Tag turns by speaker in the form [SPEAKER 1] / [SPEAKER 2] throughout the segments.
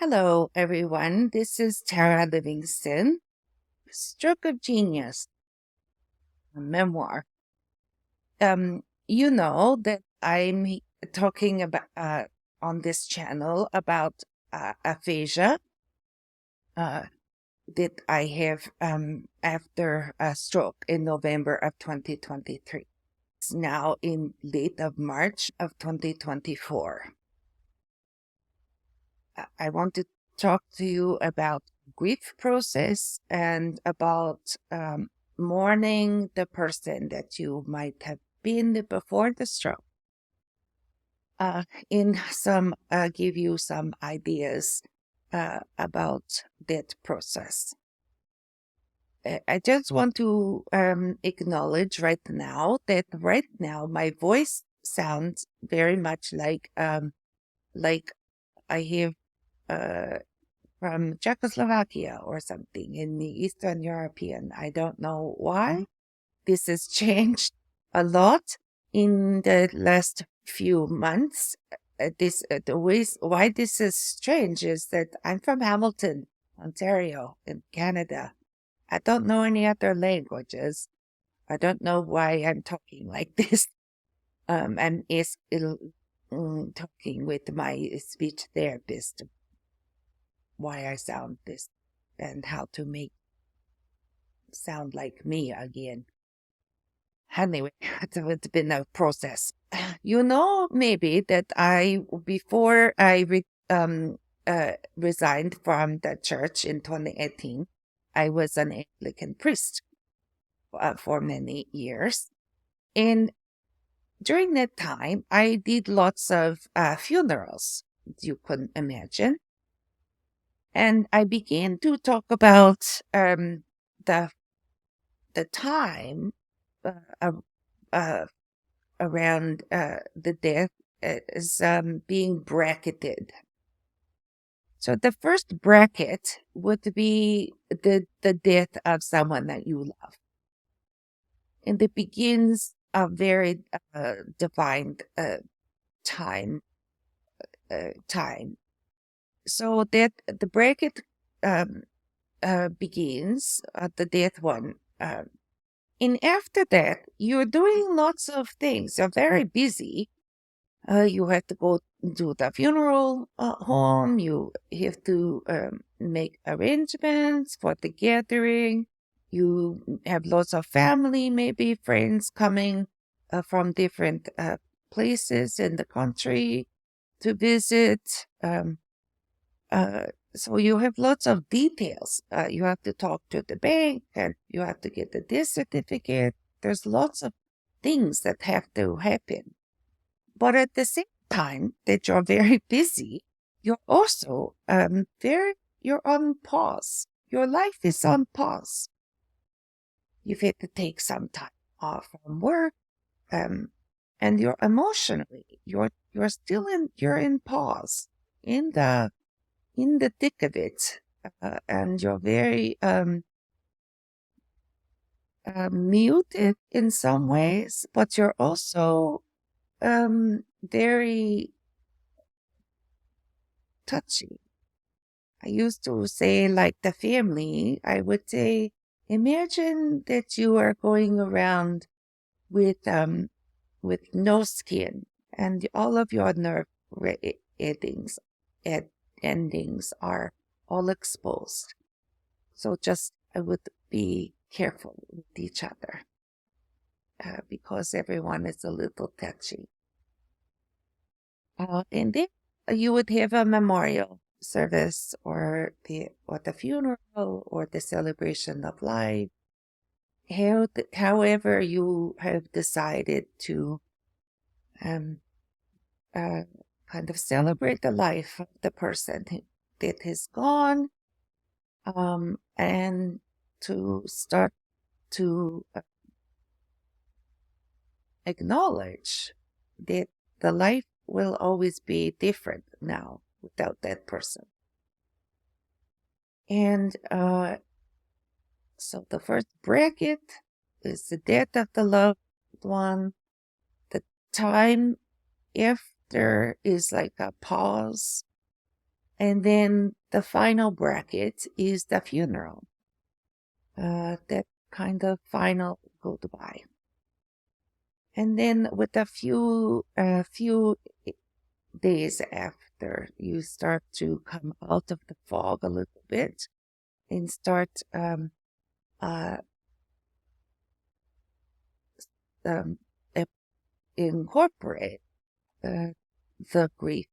[SPEAKER 1] Hello, everyone. This is Tara Livingston. Stroke of Genius, a memoir. You know that I'm talking about on this channel about aphasia uh, that I have after a stroke in November of 2023. It's now in late of March of 2024. I want to talk to you about grief process and about mourning the person that you might have been before the stroke. In some give you some ideas about that process. I just want to acknowledge right now that right now my voice sounds very much like I have from Czechoslovakia or something in the Eastern European. I don't know why. This has changed a lot in the last few months. Why this is strange is that I'm from Hamilton, Ontario, in Canada. I don't know any other languages. I don't know why I'm talking like this. I'm talking with my speech therapist why I sound this and how to make sound like me again. Anyway, it's been a process. You know, maybe that before I resigned from the church in 2018, I was an Anglican priest for many years. And during that time, I did lots of funerals, you couldn't imagine. And I began to talk about the time uh, uh, around the death as being bracketed. So the first bracket would be the death of someone that you love. And it begins a very defined time. So that the bracket begins at the death one. And after that, you're doing lots of things. You're very busy. You have to go do the funeral home. You have to make arrangements for the gathering. You have lots of family, maybe friends coming from different places in the country to visit. So you have lots of details. You have to talk to the bank and you have to get the death certificate. There's lots of things that have to happen. But at the same time that you're very busy, you're also you're on pause. Your life is on pause. You've had to take some time off from work, and you're emotionally, you're you're in pause, in the thick of it, and you're very muted in some ways, but you're also very touchy. I used to say, like the family, I would say, imagine that you are going around with no skin, and all of your nerve endings, endings are all exposed. So just I would be careful with each other because everyone is a little touchy. And then you would have a memorial service or the funeral or the celebration of life. However you have decided to kind of celebrate the life of the person that is gone, and to start to acknowledge that the life will always be different now without that person. And so the first bracket is the death of the loved one. The time after is like a pause. And then the final bracket is the funeral. That kind of final goodbye. And then with a few days after, you start to come out of the fog a little bit and start uh, um, incorporate the grief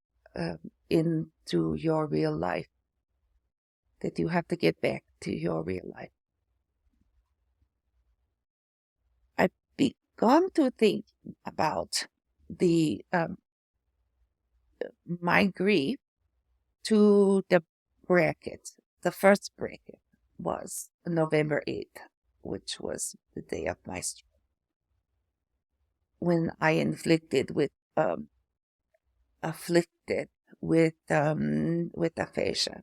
[SPEAKER 1] into your real life, that you have to get back to your real life. I've begun to think about the my grief to the bracket. The first bracket was November 8th, which was the day of my stroke, when I afflicted with aphasia.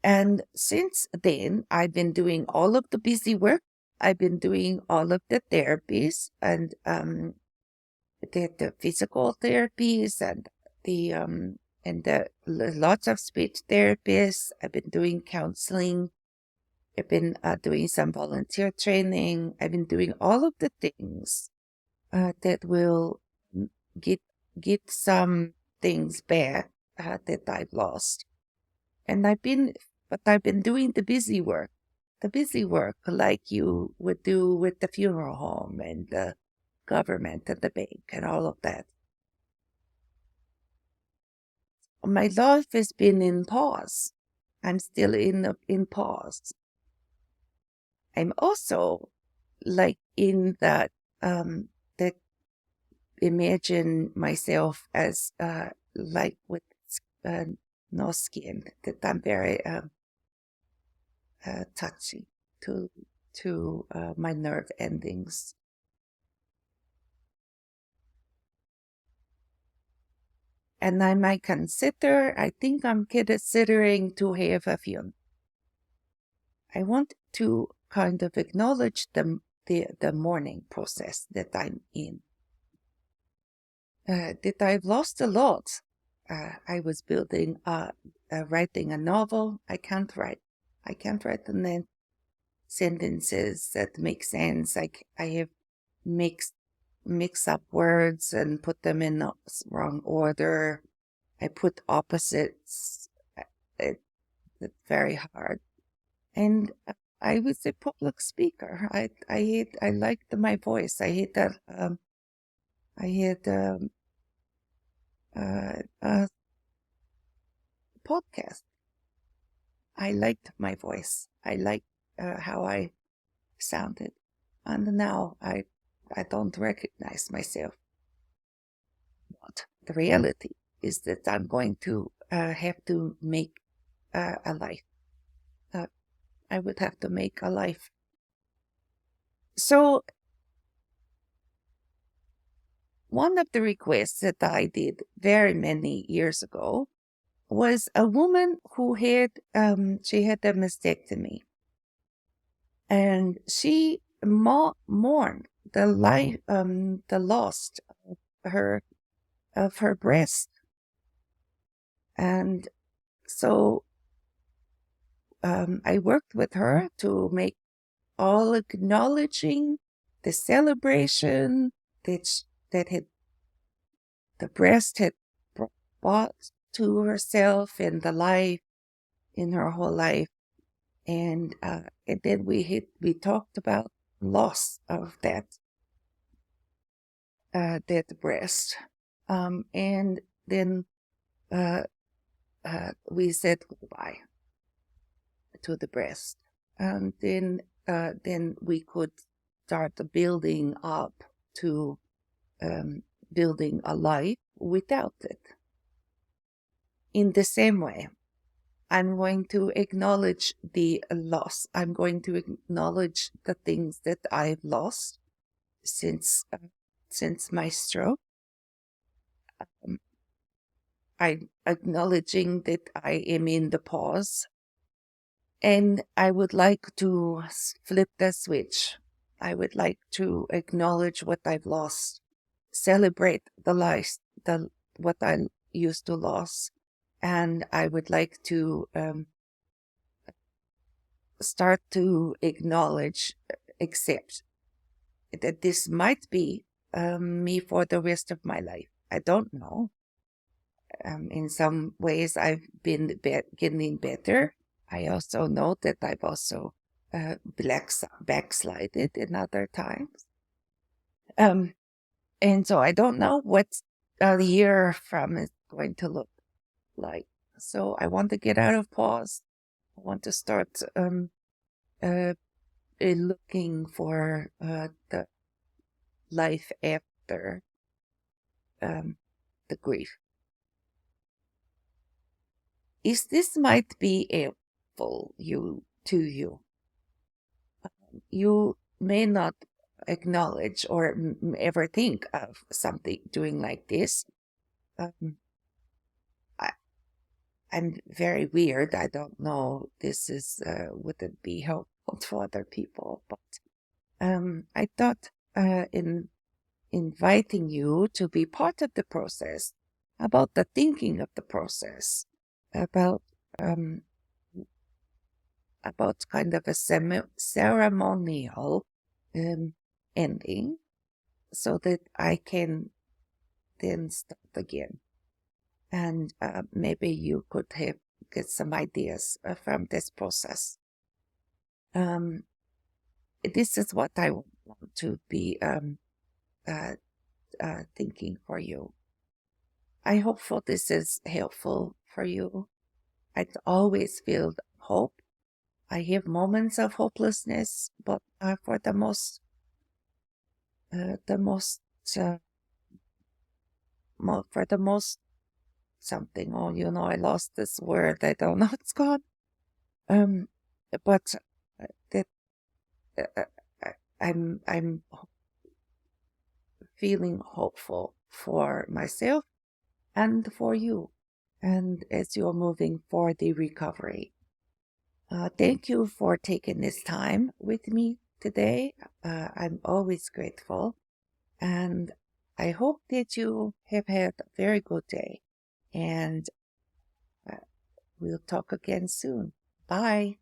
[SPEAKER 1] And since then, I've been doing all of the busy work. I've been doing all of the therapies and the physical therapies and the lots of speech therapists. I've been doing counseling. I've been doing some volunteer training. I've been doing all of the things that will get some things back that I've lost. And I've been doing the busy work like you would do with the funeral home and the government and the bank and all of that. My life has been in pause. I'm still in pause. I'm also like in that imagine myself as like with no skin, that I'm very touchy to my nerve endings. And I think I'm considering to have a funeral. I want to kind of acknowledge the mourning process that I'm in. That I've lost a lot. I was writing a novel. I can't write the sentences that make sense. I have mix up words and put them in the wrong order. I put opposites. It's very hard. And I was a public speaker. I liked my voice. I hate that. I had a podcast. I liked my voice. I liked how I sounded. And now I don't recognize myself. But the reality is that I'm going to have to make a life. I would have to make a life. So one of the requests that I did very many years ago was a woman who had she had a mastectomy, and she mourned the loss of her breast, and so I worked with her to make all acknowledging the celebration that had the breast had brought to herself in her whole life, and then we talked about loss of that breast, and then we said goodbye to the breast, and then we could start building up to building a life without it. In the same way, I'm going to acknowledge the loss. I'm going to acknowledge the things that I've lost since my stroke. I'm acknowledging that I am in the pause, and I would like to flip the switch. I would like to acknowledge what I've lost, celebrate the life, what I used to loss, and I would like to start to acknowledge, accept that this might be me for the rest of my life. I don't know. In some ways, I've been getting better. I also know that I've also backslided in other times. Um, and so I don't know what a year from is going to look like. So I want to get out of pause. I want to start looking for the life after the grief. Is this might be helpful to you? You may not acknowledge or ever think of something doing like this. Um, I, I'm very weird. I don't know. This is wouldn't be helpful to other people, but I thought in inviting you to be part of the process, about the thinking of the process, about um, kind of a ceremonial ending, so that I can then start again. And maybe you could get some ideas from this process. This is what I want to be thinking for you. I hope for this is helpful for you. I always feel hope. I have moments of hopelessness, but for the most, uh, for the most something. Oh, I lost this word. I don't know. It's gone. But that I'm feeling hopeful for myself and for you, and as you're moving for the recovery. Thank you for taking this time with me today. I'm always grateful, and I hope that you have had a very good day, and we'll talk again soon. Bye.